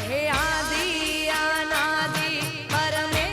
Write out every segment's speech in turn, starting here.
हे आदि अनादि परमे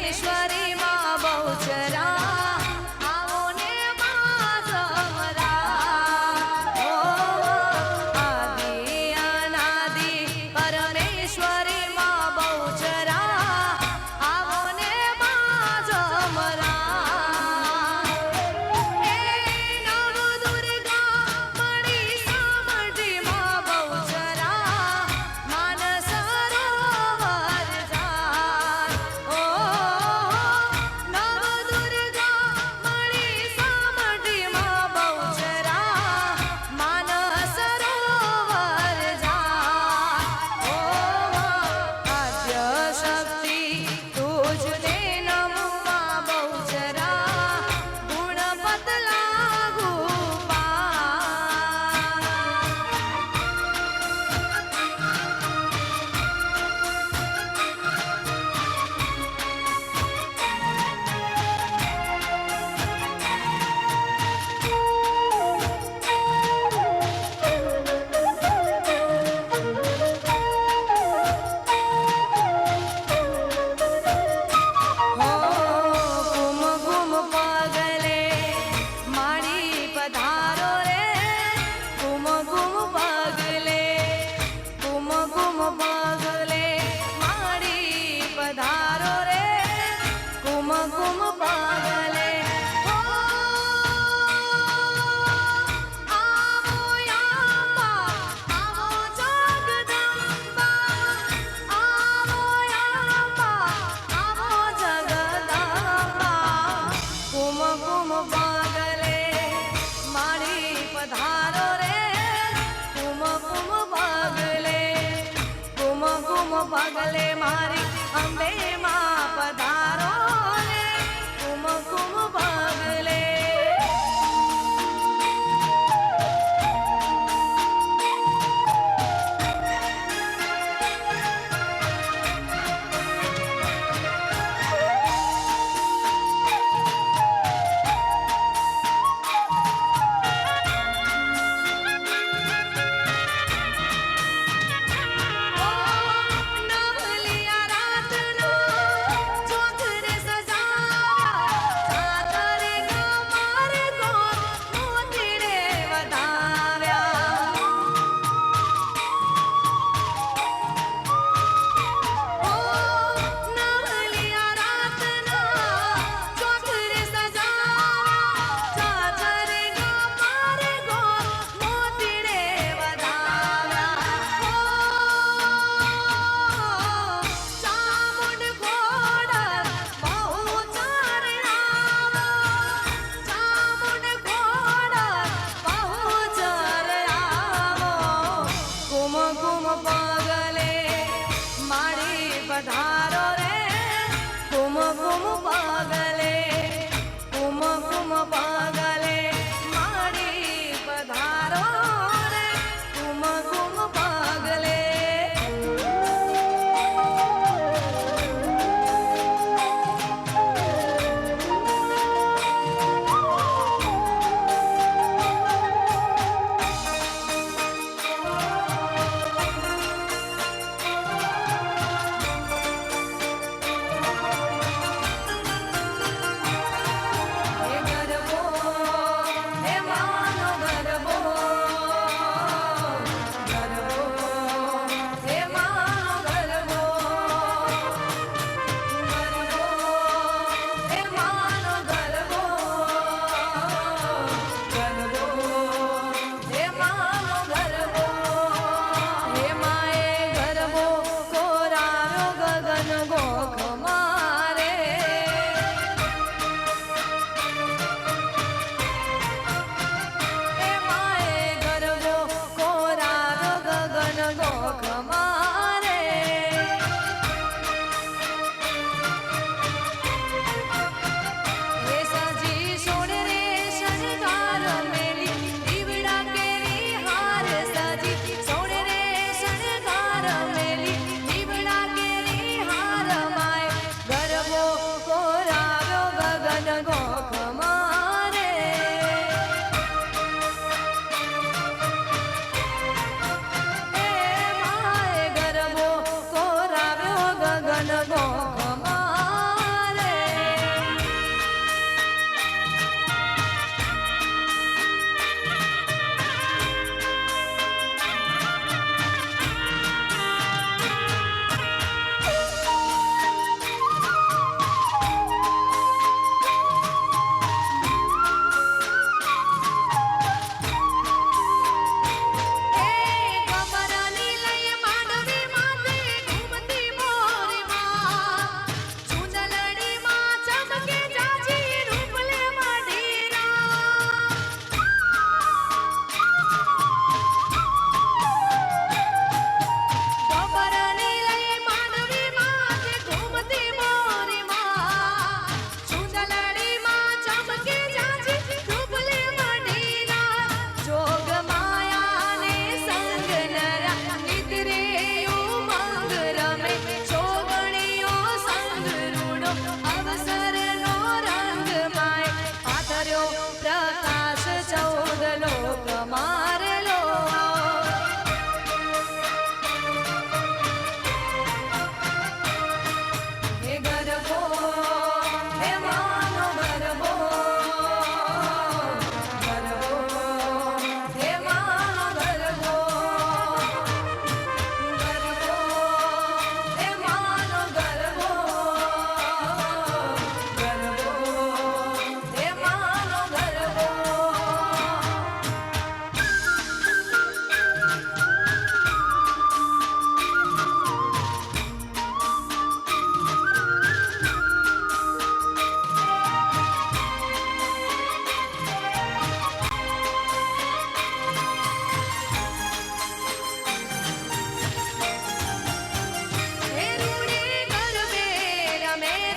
પગલે મારી અંબે માં પધારો રે કુમકુમ પગલે પધારો રે કુમકુમ પગલે કુમકુમ પગલે મારી પધારો રે કુમકુમ પગલે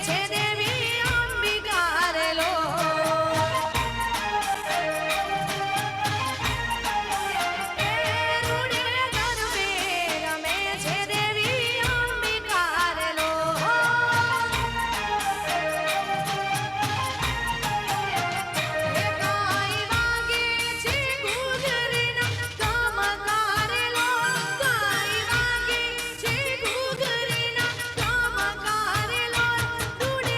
છે દેવી અંબિકા રે લો. એ રૂડે ગરબે રમે છે દેવી અંબિકા રે લો. એ કાંઈ વાગે છે ઘૂઘરીના ચમકાર લો. કાંઈ વાગે છે ઘૂઘરીના ચમકાર લો. રૂડે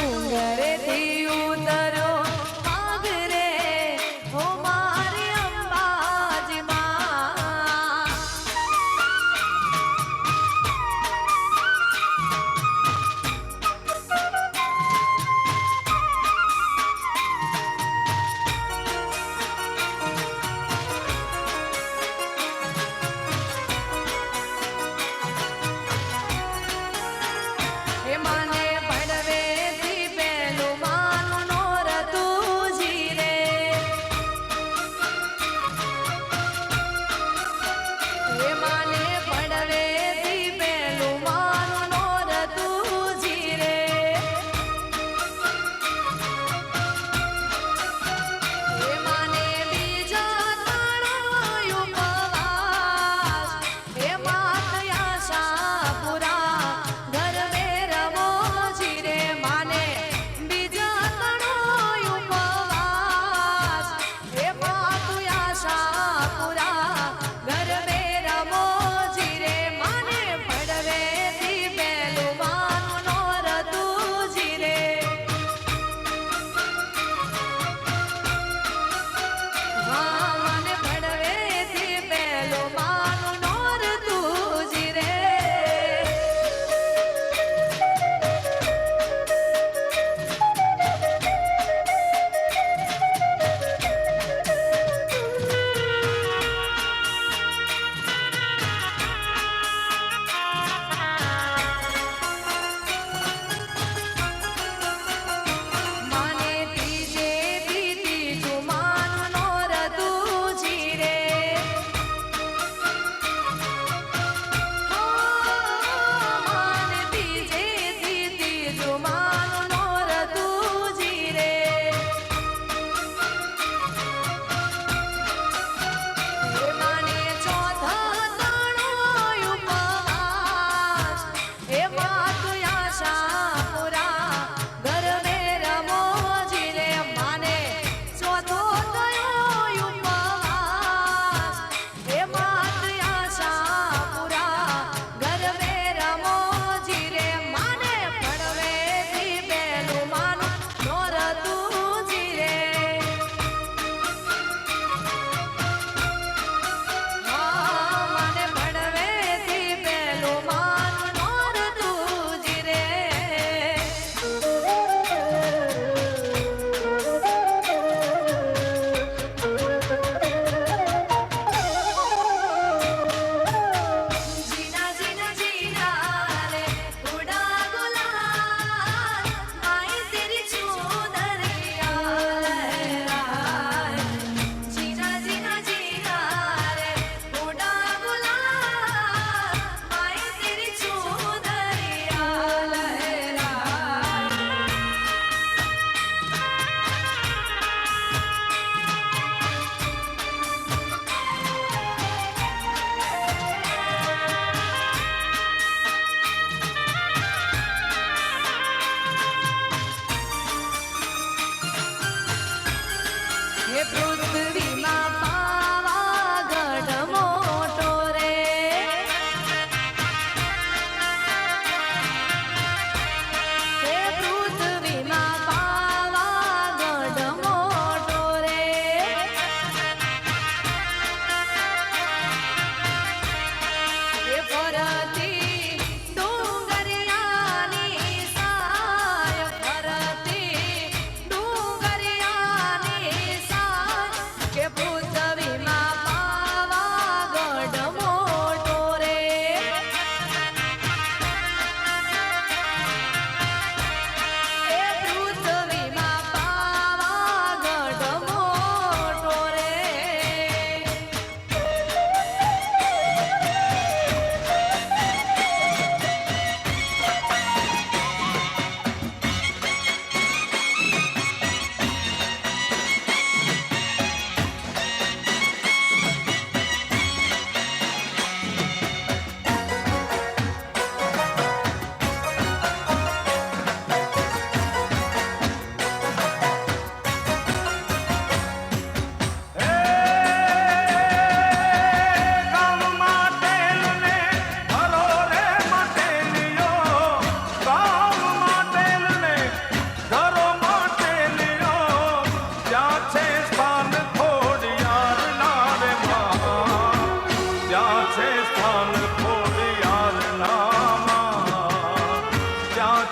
ડુંગરેથી ઉતર્યો વાઘ રે હો મારી અંબાજી માં. એ માને પડવેથી પેલું માનું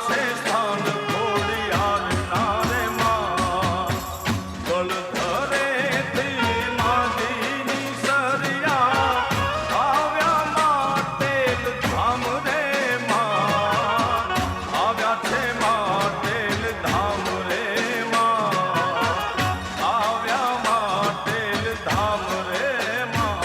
છે સ્થાન ખોડિયાર નારે માં ગળધરેથી માજીની સરિયા આવ્યા માટેલ ધામ રે માં આવ્યા છે માટેલ ધામ રે માં આવ્યા માટેલ ધામ રે માં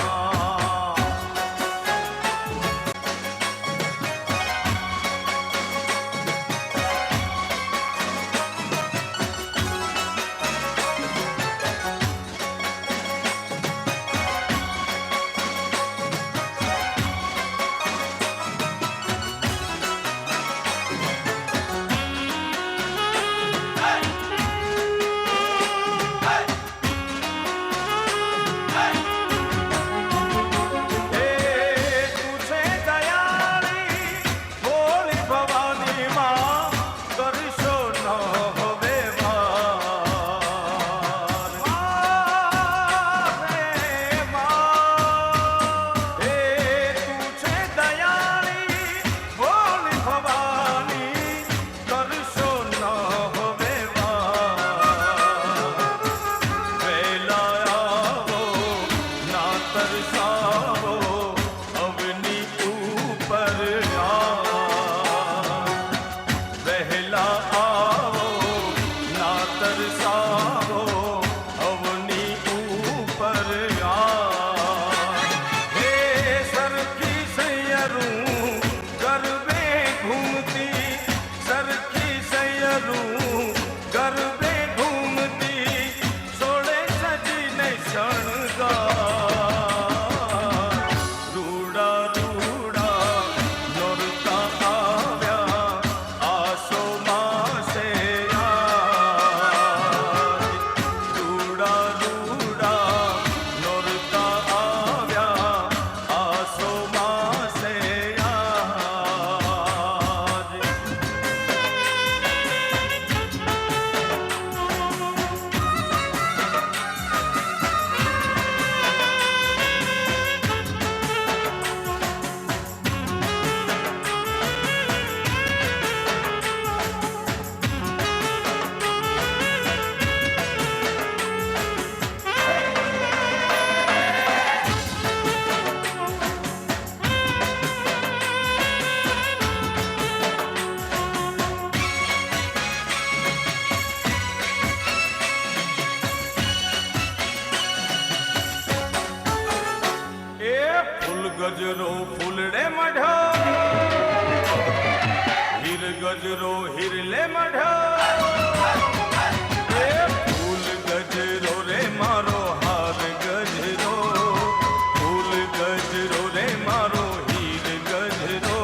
ગજરો ફૂલડે મઢો હીર ગજરો હીરલે મઢો એ ફૂલ ગજરો રે મારો હાર ગજરો ફૂલ ગજરો રે મારો હીર ગજરો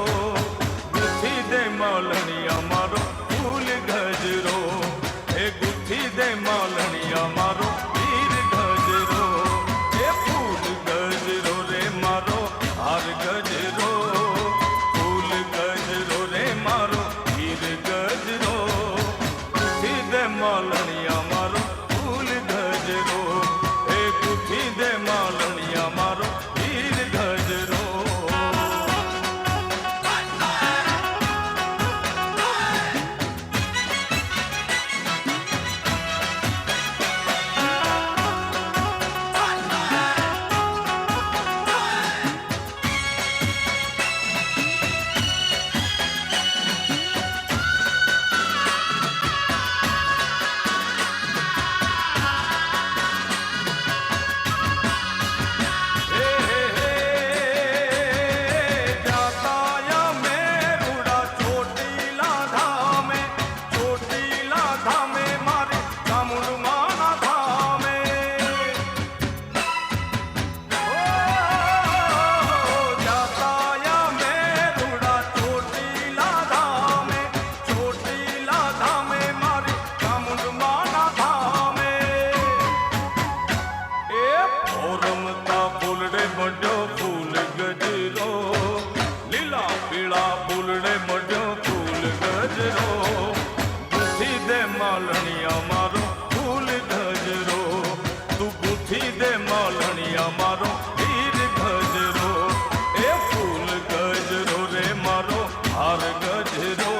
ગુથી દે માલણિયા મારો ફૂલ ગજરો એ ગુથી દે માલણિયા મારો હીર ગજરો એ ફૂલ ગજરો રે મારો હાર ગજરો ફૂલ ગજરો રે મારો હીર ગજરો ગુથી દે માલણિયા મારો ફૂલ ગજરો એ ગુથી દે માલણિયા મારો હીર ગજરો માલણિયા મારો ફૂલ ગજરો તું ગુથી દે માલણિયા મારો હીર ગજરો એ ફૂલ ગજરો રે મારો હાર ગજરો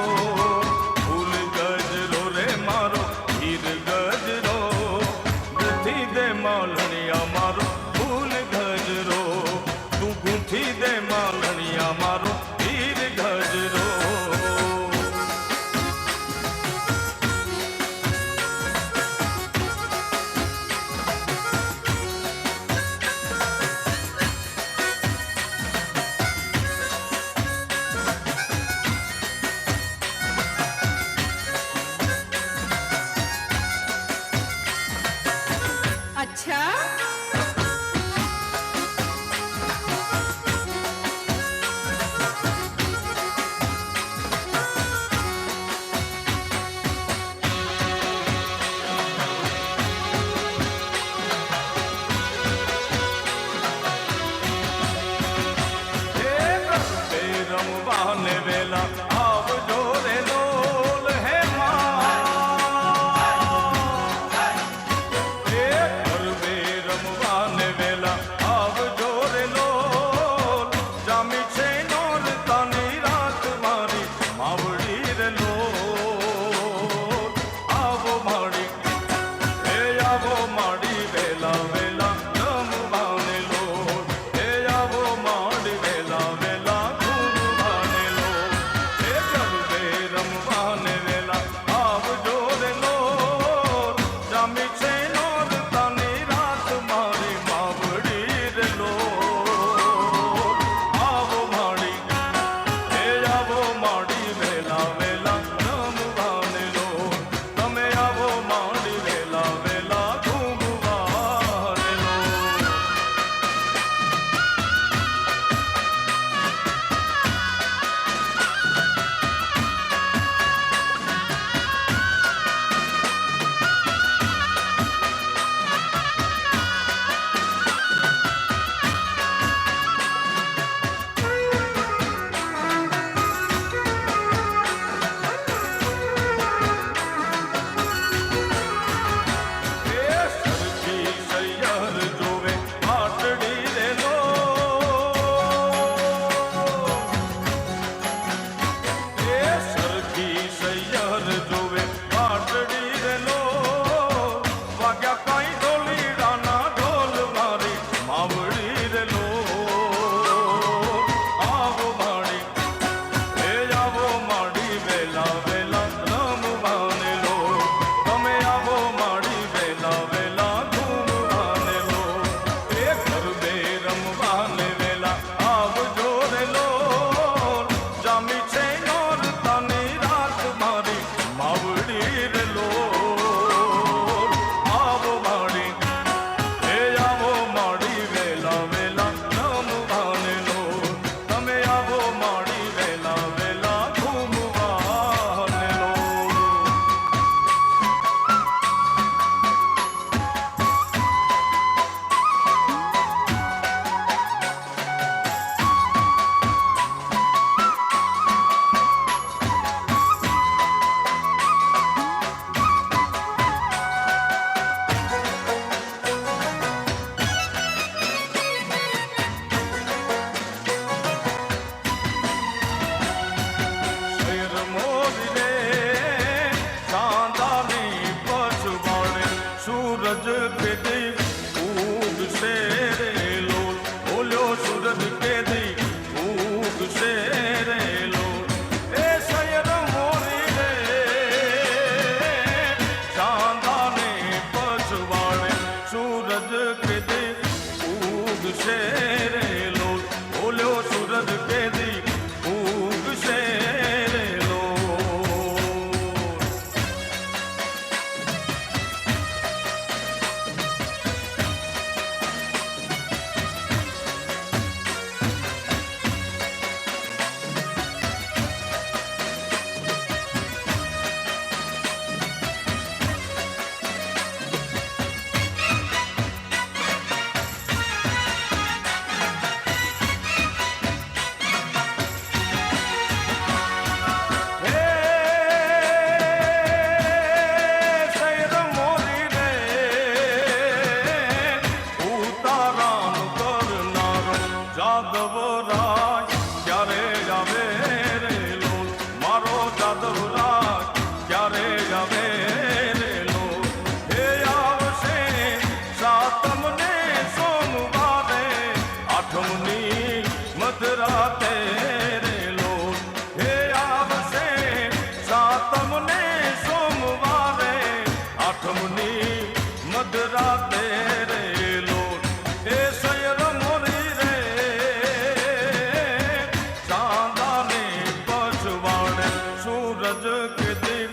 સૂરજ કેદી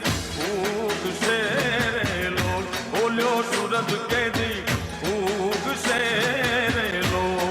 ઉગશે રે લોલ બોલ્યો સૂરજ કેદી ઉગશે રે લોલ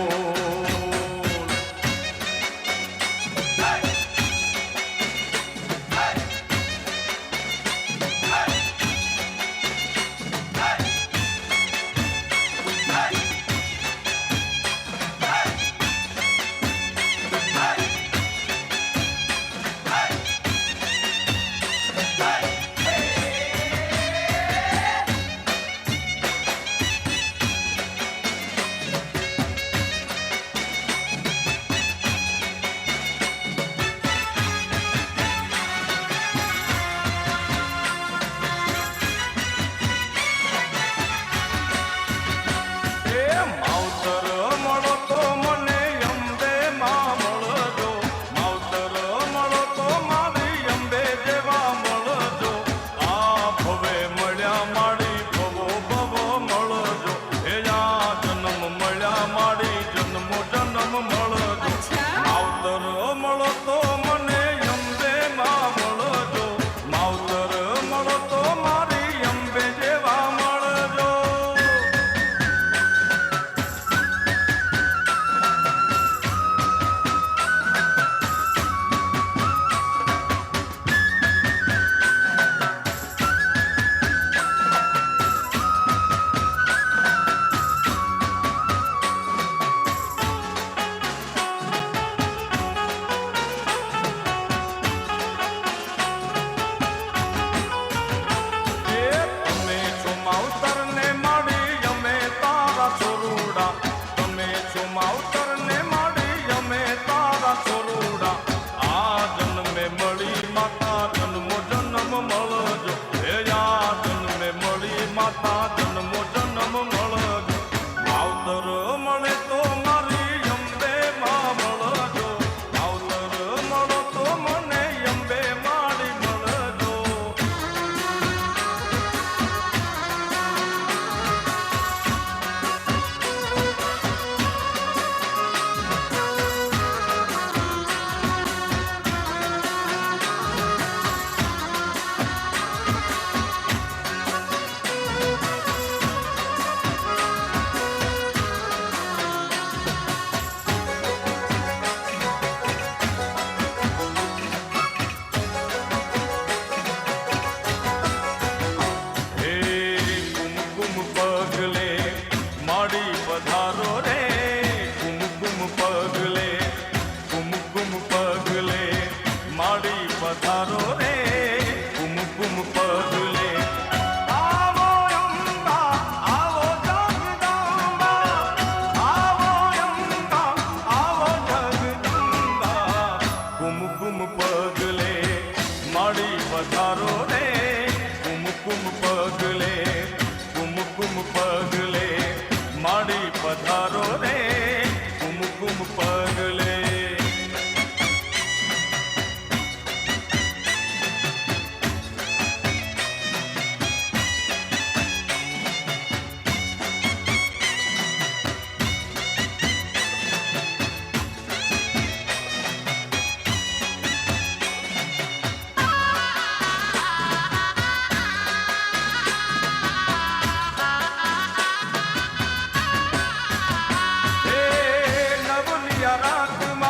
રાતમાં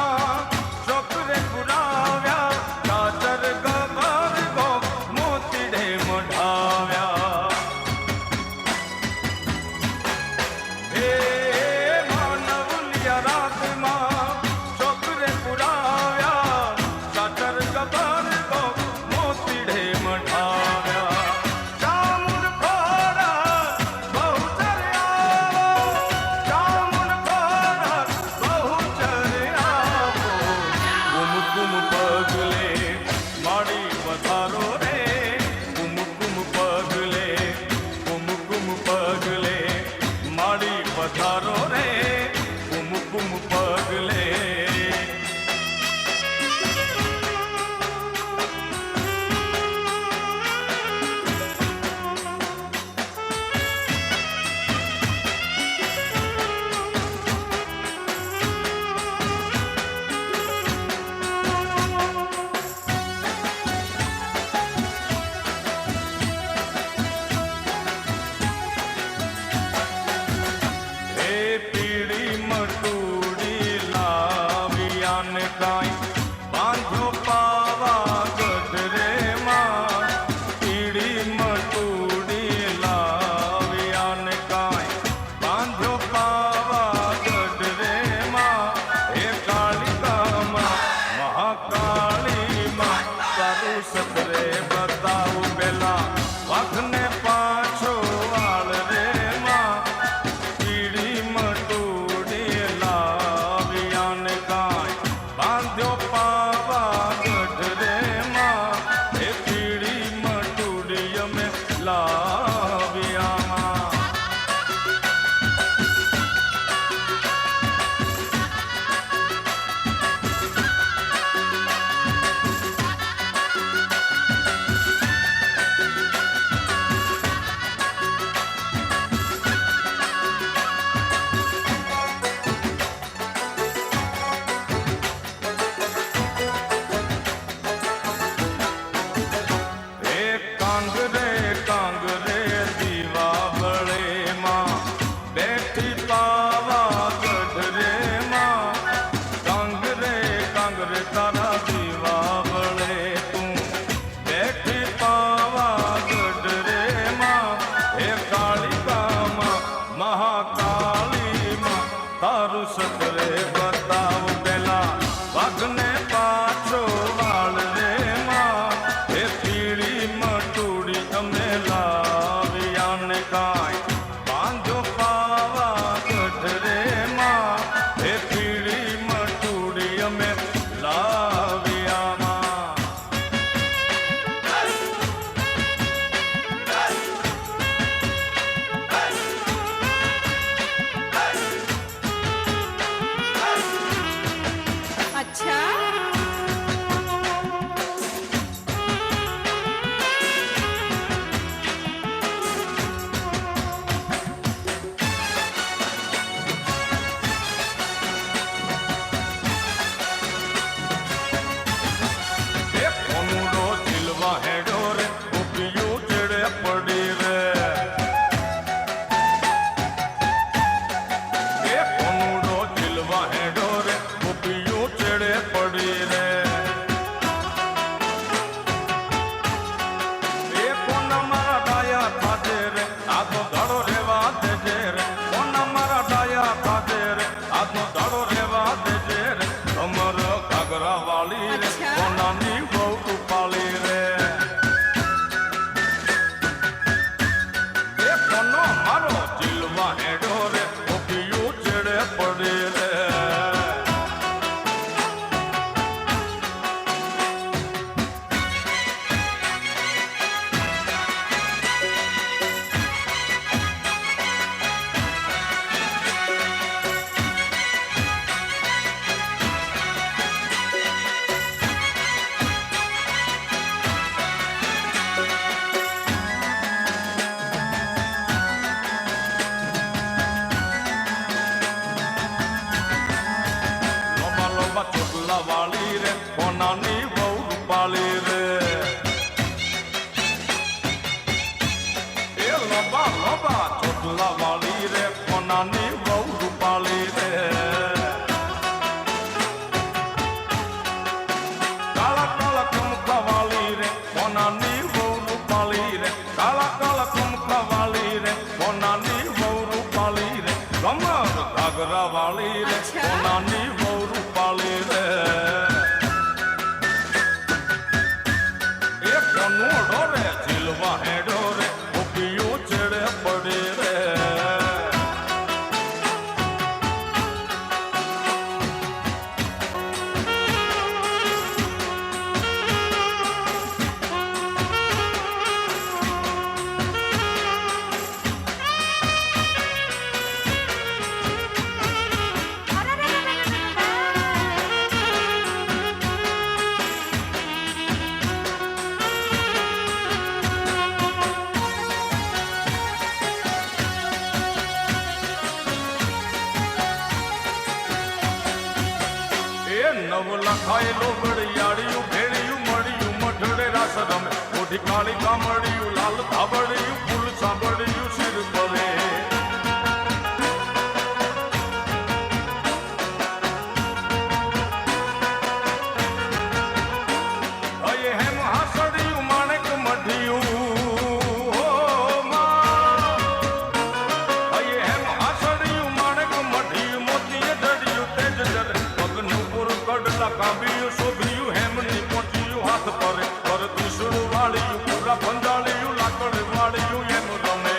નોડો રે ઝીલવા હેડો રે ગોપીઓ ચડે પડે રે નવ લખાયેલો વડિયાળિયું ભેળિયું મળ્યું મઢડે રાસ રમે મોઢી કાળી કામળિયું લાલ ધાબળિયું ફૂલ સાંભળિયું શિર પરે અયે હેમ હાસડિયું માણેક મઢિયું હો માં અયે હેમ હાસડિયું માણેક મઢિયું મોતીએ જડિયું તેજ જરે કડલા કાંબિયું શોભિયું હેમની પહોંચ્યું હાથ પરે પર ત્રિશુળ વાળિયું પૂરા પંજાળિયું લાકડ વાળિયું એમ રમે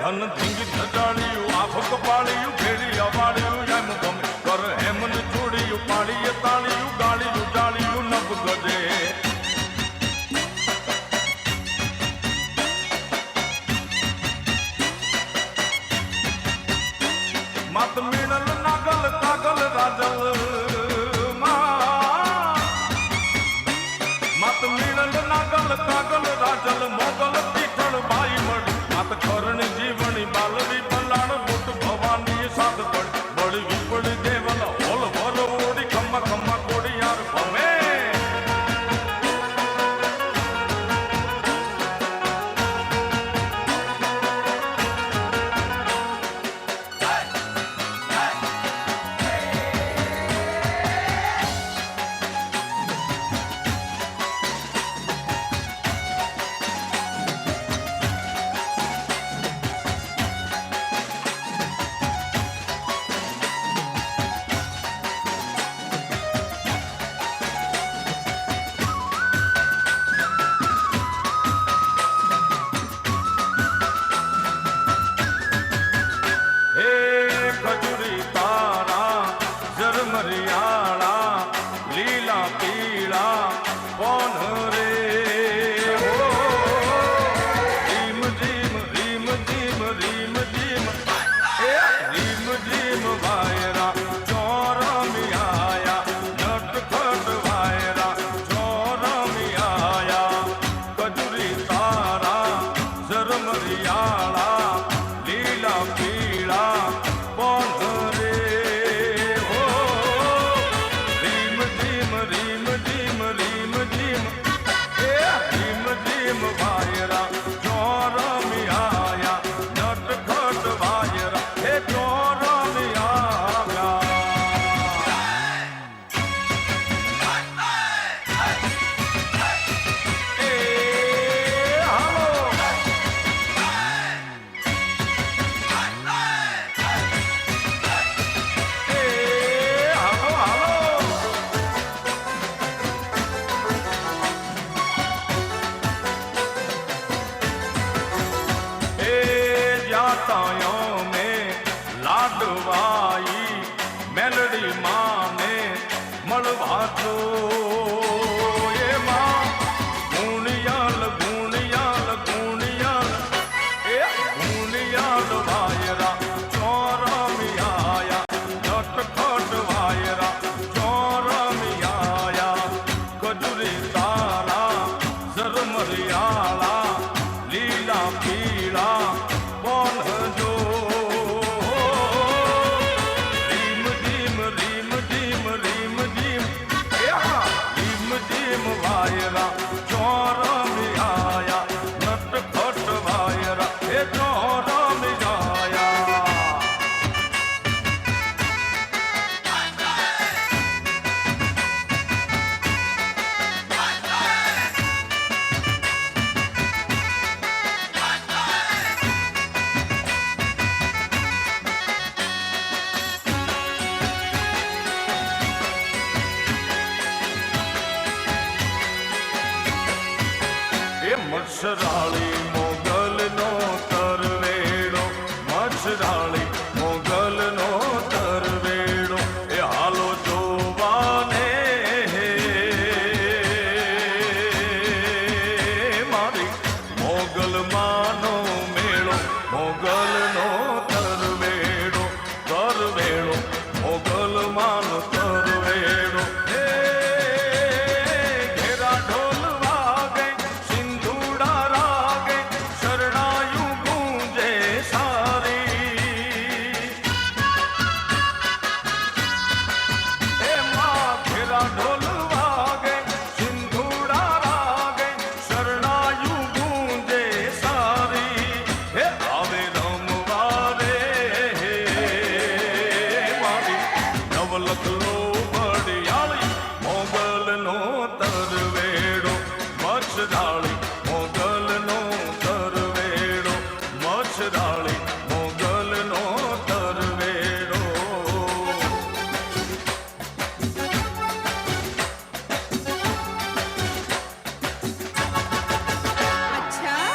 ધન ધીંગી ધજાળિયું આંખ કપાળિયું ભેળી અવાળિયું એમ ગમે કર હેમન જોડિયું પાડીએ તાળિયું ગાળિયું જાળિયું નભ ગજે માત મીણલ નાગલ કાગલ રાજલ માત મીણલ નાગલ કાગલ રાજલ મોગલ પીઠળ બાઈ મળી માત ખરણ જીવણી બાલ મચ્છરાળી મોગલનો તરવેડો, મચ્છરાળી મોગલનો તરવેડો, એ હાલો જોવાને મારી મોગલ માનો મેળો, મોગલનો તરવેડો, તરવેડો મોગલ માનો તરવેડો. ઘેરા ઢોલ વાગે, સિંધુડા રાગે, શરણાયું ગુંજે સારી. એમાં ઘેરા ઢોલ વાગે, સિંધુડા રાગે, શરણાયું ગુંજે સારી. હે આવે રમવા રે મારી નવલખલો વડિયાળી, મોગલનો તરવેડો, મચ્છરાળી મોગલનો તરવેડો, મચ્છરાળી મોગલનો તરવેડો. અચ્છા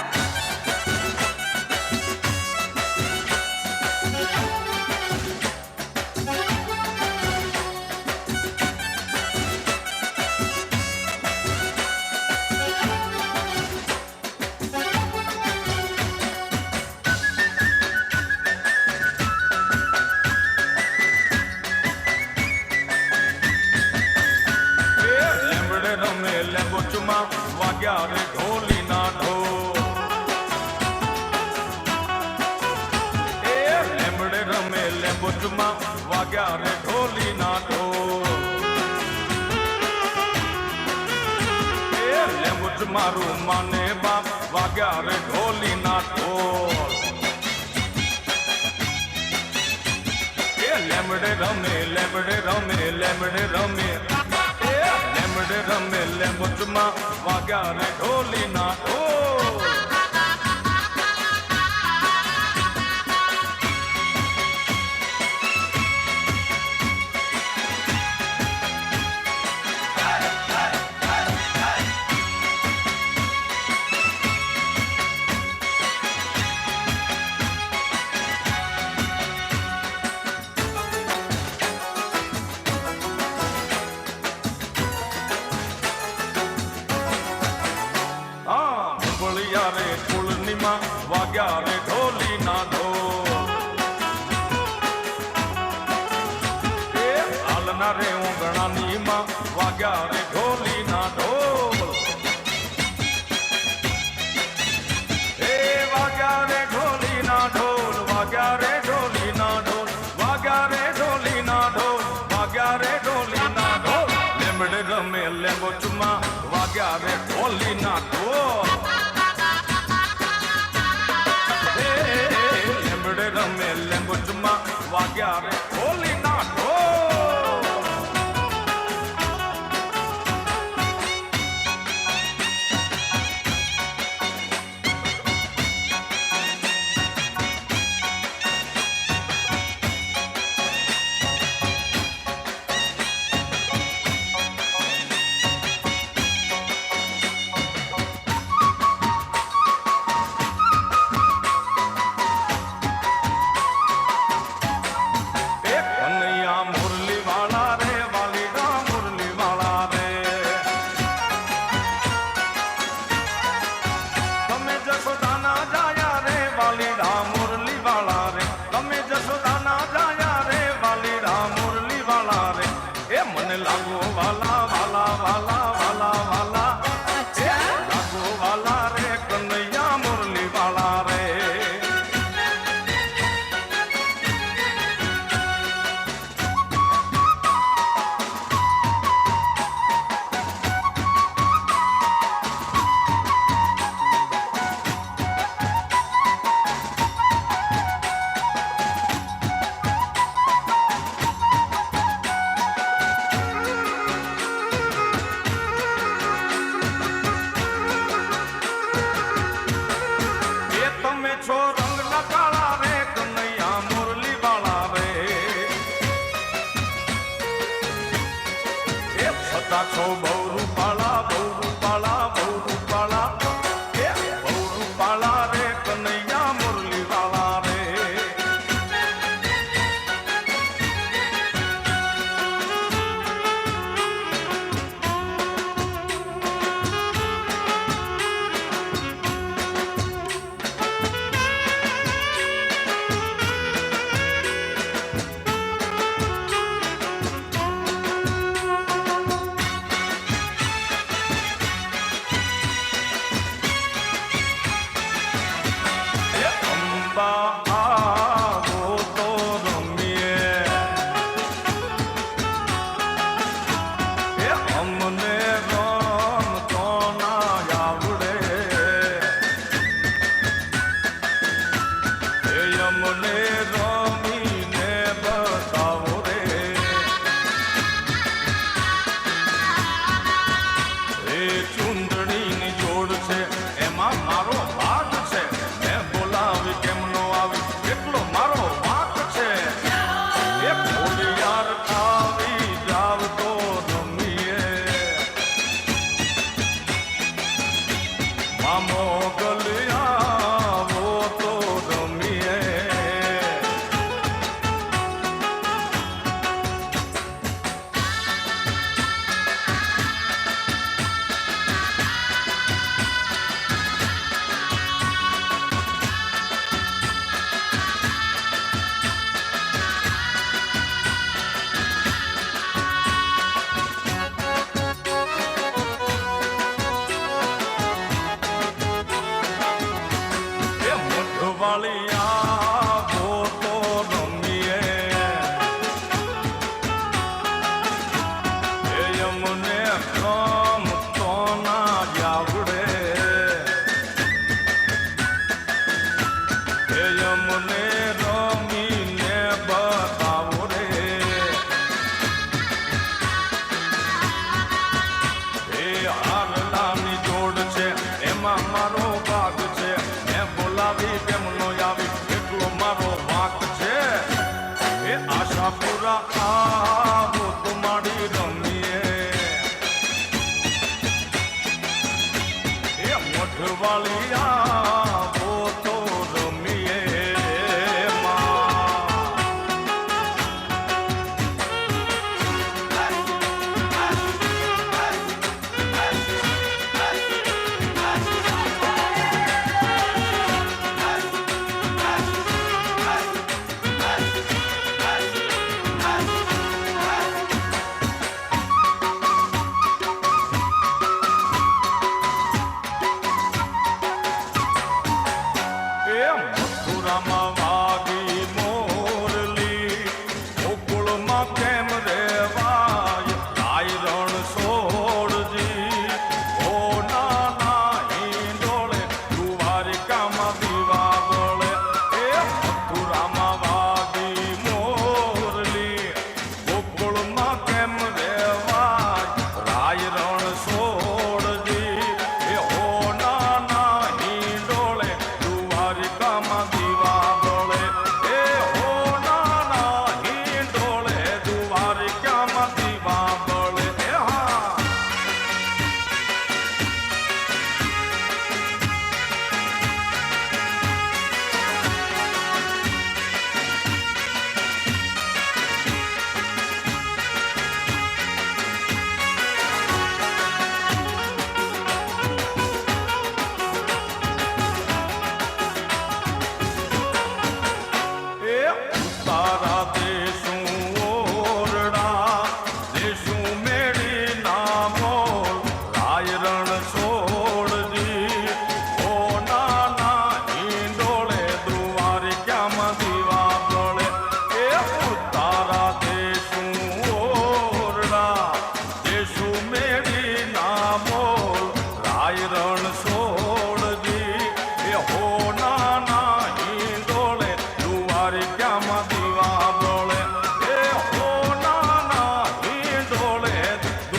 લેમડે રમે લેંગોચમાં વાગ્યા રે ઢોલીના ઢોલ. એ લેમડે રમે લેંગોચમાં વાગ્યા રે ઢોલીના ઢોલ. એ લેંગોચ મારું માને બાપ વાગ્યા રે ઢોલીના ઢોલ. એ લેમડે રમે લેમડે રમે લેમડે રમે, એ લેમડે રમે લેંગોચમાં વાગ્યા રે ઢોલીના ઢોલ. હા ભોળિયા રે પૂર્ણિમા વાગ્યા રે ઢોલીના ઢોલ. એ હાલના રે ઊંઘણાની માં વાગ્યા રે ઢોલીના ઢોલ. એ વાગ્યા રે ઢોલીના ઢોલ, વાગ્યા રે ઢોલીના ઢોલ, વાગ્યા રે ઢોલીના ઢોલ, વાગ્યા રે ઢોલીના ઢોલ. લેમડે રમે લેંગોચમાં વાગ્યા રે ઢોલીના ઢોલ. એ લેમડે રમે લેંગોચમાં વાગ્યા રે ઢોલીના ઢોલ. લાગો વાલા વાલા વાલા વાલા વાલા, લાગો વાલા રે કનૈયા મુરલી વાલા રે. છો રંગ ના કાળા રે કનૈયા મુરલી વાળા રે. એ છતાં છો બહુ રૂપાળા બહુ રૂપાળા બહુ રૂપાળા. એ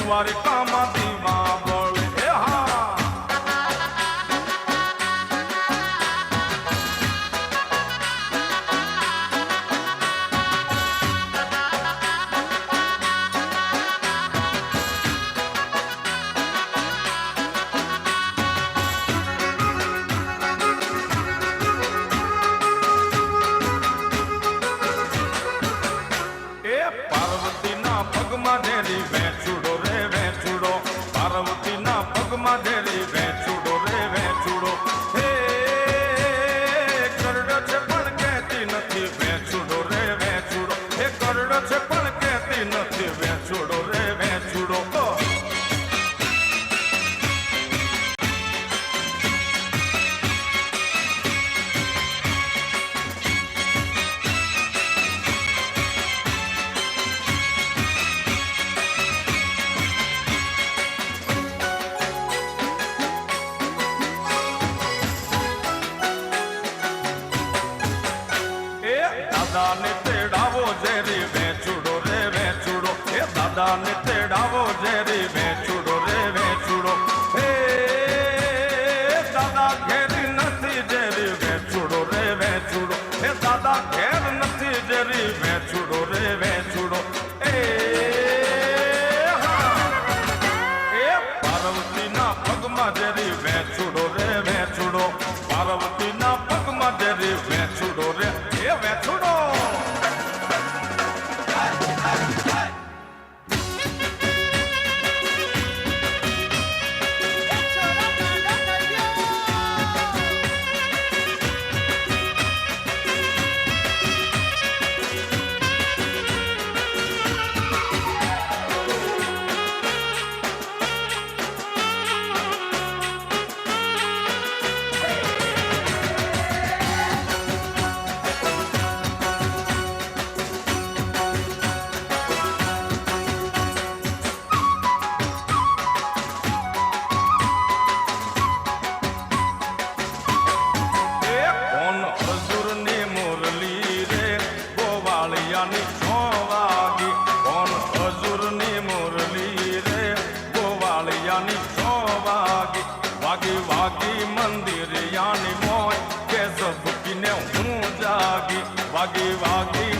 દ્વારિકામાં દીવા બળે એ હા પાર્વતીના પગમાં ધેરી વેચુડો રે વેચુડો પાર્વતીના પગમાં ધેરી વેચુડો રે વેચુડો હે કરડો છે પણ કહેતી નથી વેચુડો રે વેચુડો હે કરડો છે પણ કહેતી નથી વેચુડો રે વેચુડો દાદાને તેડાવો ઝેરી વેચુડો રે વેચુડો હે દાદાને તેડાવો ઝેરી વેચુડો રે વેચુડો હે દાદા ઘેર નથી ઝેરી વેચુડો રે વેચુડો હે દાદા ઘેર નથી ઝેરી વેચુડો રે વેચુડો એ પાર્વતીના પગમાં ઝેરી વેચુડો રે વેચુડો પાર્વતીના પગમાં ઝેરી વેચુડો રે એ વેચુડો વાગી વાગી મંદિર યાની મોય કે સબકીને હું જાગી વાગી વાગી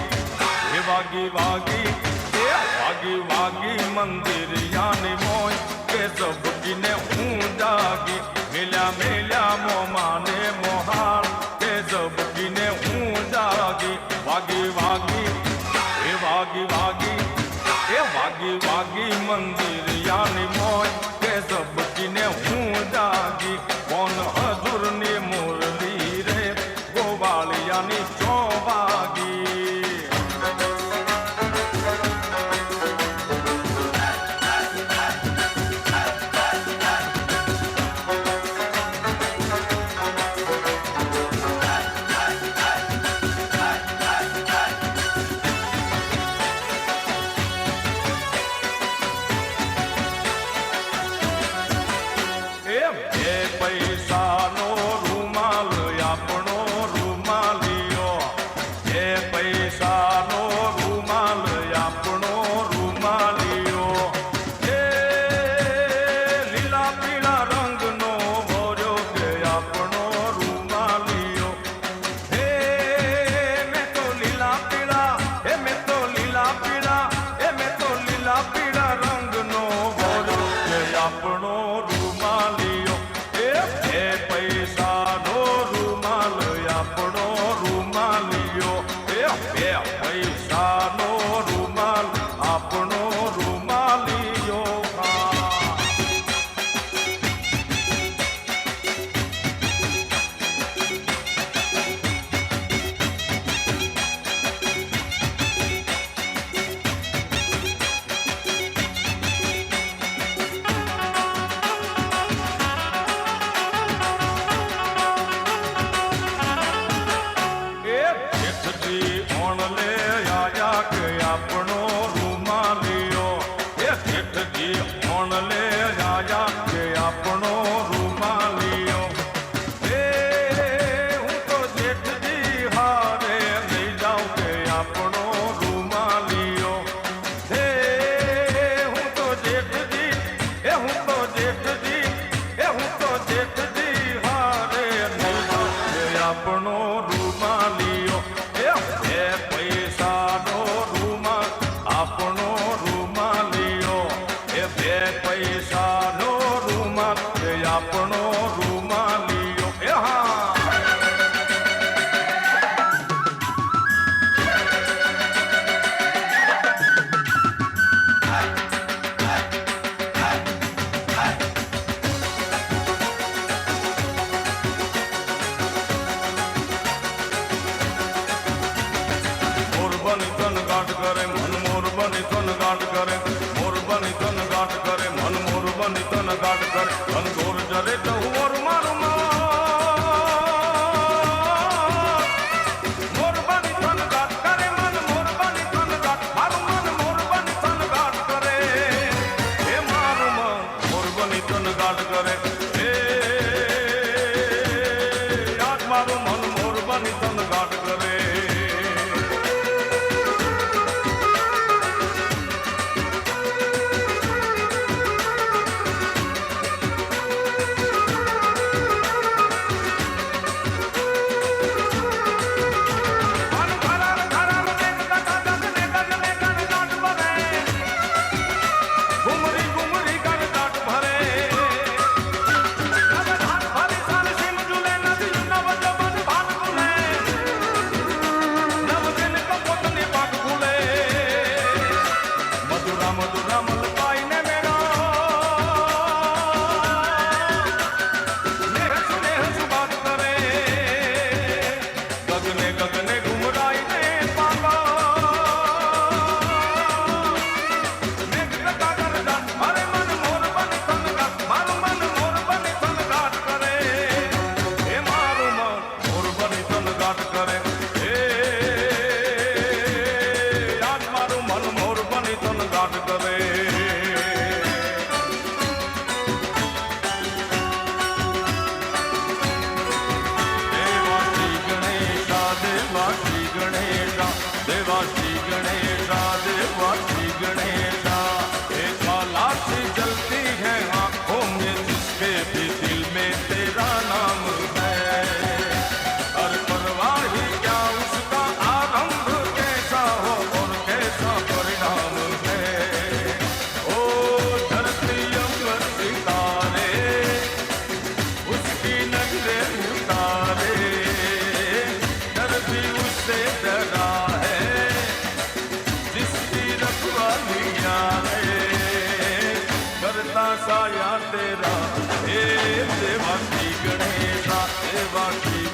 એ વાગી વાગી એ વાગી વાગી મંદિર યાની મોય કે સબકીને હું જાગી મેલ્યા મેલ્યા મોમાને મોહાલ કે સબકીને હું જાગી વાગી વાગી એ વાગી વાગી એ વાગી વાગી મંદિર યાની મોય કે સબકીને હું જાગી કોણ હજુરની મુરલી રે ગોવાળિયાની ચોવાગી પૈસાનો રૂમાલ આપણો રૂમાલિયો એ પૈસાનો રૂમાલ આપણો રૂમાલિયો એ લીલા પીળા રંગનો ભર્યો કે આપણો રૂમાલિયો હે મેં તો લીલા પીળા એ મેં તો લીલા પીળા એ મેં તો લીલા પીળા રંગનો ભર્યો કે આપણો રૂમાલિયો એ પૈસાનો રૂમાલ આપણો રૂમાલિયો એ પૈસાનો રૂમાલ આપણો રૂમાલિયો ઓણલે આયા કે આપણો રૂમાલિયો એ જેઠજી ઓણલે આયા કે આપણો રૂમાલિયો એ હું તો જેઠજી હારે લઈ જાઉં કે આપણો રૂમાલિયો હે હું તો જેઠજી बरसाया तेरा हे देवा श्री गणेशा देवा श्री